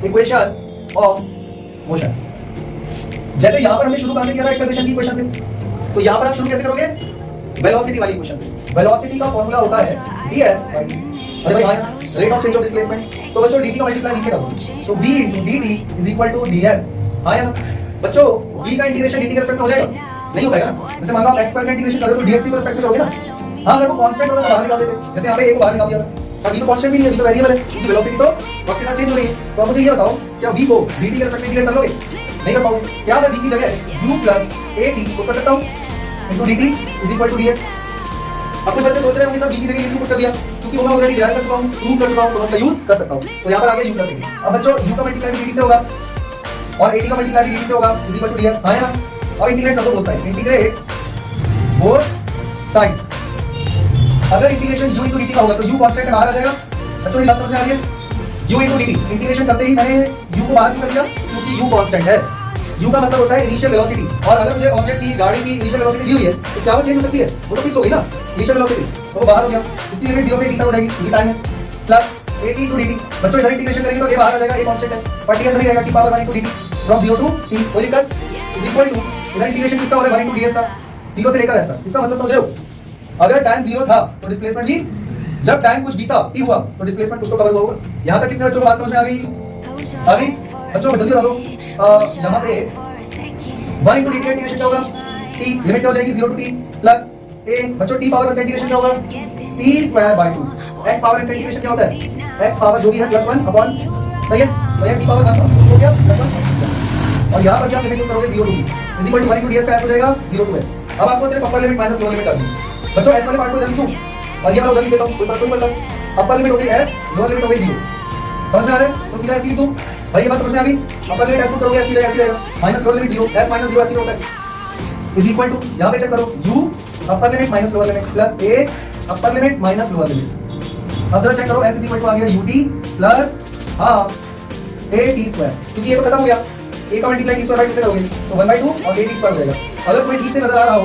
Equation of motion. जैसे यहां पर हमने शुरू कहां से किया था एक्सेलरेशन की इक्वेशन से, तो यहां पर आप शुरू कैसे करोगे? वेलोसिटी वाली इक्वेशन से। वेलोसिटी का फॉर्मूला होता है ds बाय dt। अरे भाई आया rate of change of displacement, तो बच्चों dt का मल्टीप्लाई v से करो, तो v * dt is equal to ds। आया ना बच्चों, v का इंटीग्रेशन dt के रिस्पेक्ट में हो जाएगा? नहीं हो पाएगा। जैसे मान लो आप x का इंटीग्रेशन कर रहे हो तो ds के रिस्पेक्ट में करोगे ना। हां, अगर वो कांस्टेंट होता तो बाहर निकाल देते, जैसे यहां पे a को बाहर निकाल दिया था। अभी तो कांस्टेंट भी नहीं है, अभी तो वेरिएबल है, क्योंकि वेलोसिटी तो वक्त के साथ चेंज हो रही है। तो आप मुझे ये बताओ, क्या v को dt के रिस्पेक्ट में इंटीग्रेट कर लोगे? नहीं कर पाओगे। क्या मैं v की जगह u + at को कर सकता हूं into dt is equal to ds? अब कुछ बच्चे सोच रहे होंगे सर v की जगह u पुट कर दिया, क्योंकि वो मैं ऑलरेडी डिराइव कर चुका हूं, प्रूव कर चुका हूं, तो मैं उसका यूज कर सकता हूं। तो यहां पर आ गया u + at। अब बच्चों u का मल्टीप्लाई dt से होगा और at का मल्टीप्लाई dt से होगा इज इक्वल टू ds। हां या ना? और इंटीग्रेट कर दो both side, integrate both sides. अगर इंटीग्रेशन u * dt का होगा तो u कांस्टेंट बाहर आ जाएगा। बच्चों ये बात समझ में आ रही है? u * dt इंटीग्रेशन करते ही मैंने u को बाहर क्यों कर दिया? क्योंकि u कांस्टेंट है। u का मतलब होता है इनिशियल वेलोसिटी, और अगर मुझे ऑब्जेक्ट की गाड़ी की इनिशियल वेलोसिटी दी हुई है तो क्या वो चेंज हो सकती है? वो तो फिक्स हो गई ना इनिशियल वेलोसिटी, तो वो बाहर हो गया। इसकी लिमिट 0 से t तक हो जाएगी, ये टाइम है, प्लस at * dt। बच्चों इधर इंटीग्रेशन करेंगे तो ये बाहर आ जाएगा, ये कांस्टेंट है, पर t अंदर ही रहेगा, t power 1 * dt from 0 to t। कोई दिक्कत? इज इक्वल टू इधर इंटीग्रेशन किसका हो रहा है? 1 * ds का, 0 से लेकर s तक। इसका मतलब समझ रहे हो? अगर टाइम 0 था तो डिस्प्लेसमेंट भी, जब टाइम कुछ बीता t हुआ तो डिस्प्लेसमेंट कुछ तो कवर हुआ होगा। यहां तक कितने बच्चों को बात समझ में आ गई? आ गई बच्चों, जल्दी बता दो। यहां पे 1 * dt का इंटीग्रेशन क्या होगा? t लिमिट क्या हो जाएगी? 0 टू t प्लस a। बच्चों t पावर 1 का इंटीग्रेशन क्या होगा? t² / 2। x पावर n का इंटीग्रेशन क्या होता है? x पावर जो भी है +1 अपॉन, सही है? तो ये t पावर 1 हो गया +1, और यहां पर क्या लिमिट करोगे? 0 to t is equal to 1 * ds का s हो जाएगा 0 टू s। अब आपको सिर्फ upper limit minus lower limit करनी है। बच्चों s वाले पार्ट को इधर लिख दूं और ये वाला उधर लिख देता हूं, कोई फर्क नहीं पड़ता। अपर लिमिट हो गई s, लोअर लिमिट हो गई 0। समझ में आ रहा है? तो सीधा ऐसे लिख दूं। भाई ये बात समझ में आ गई? अपर लिमिट s पुट करोगे ऐसे रहेगा, माइनस लोअर लिमिट 0, s - 0 ऐसे होता है, इज इक्वल टू, यहां पे चेक करो, u upper limit minus lower limit plus a upper limit minus lower limit. अब जरा चेक करो, s इज इक्वल टू आ गया ut प्लस हाफ at², क्योंकि ये तो खत्म हो गया, a का मल्टीप्लाई t² / 2 से करोगे तो 1/2 और at² हो जाएगा। अगर कोई t से नजर आ रहा हो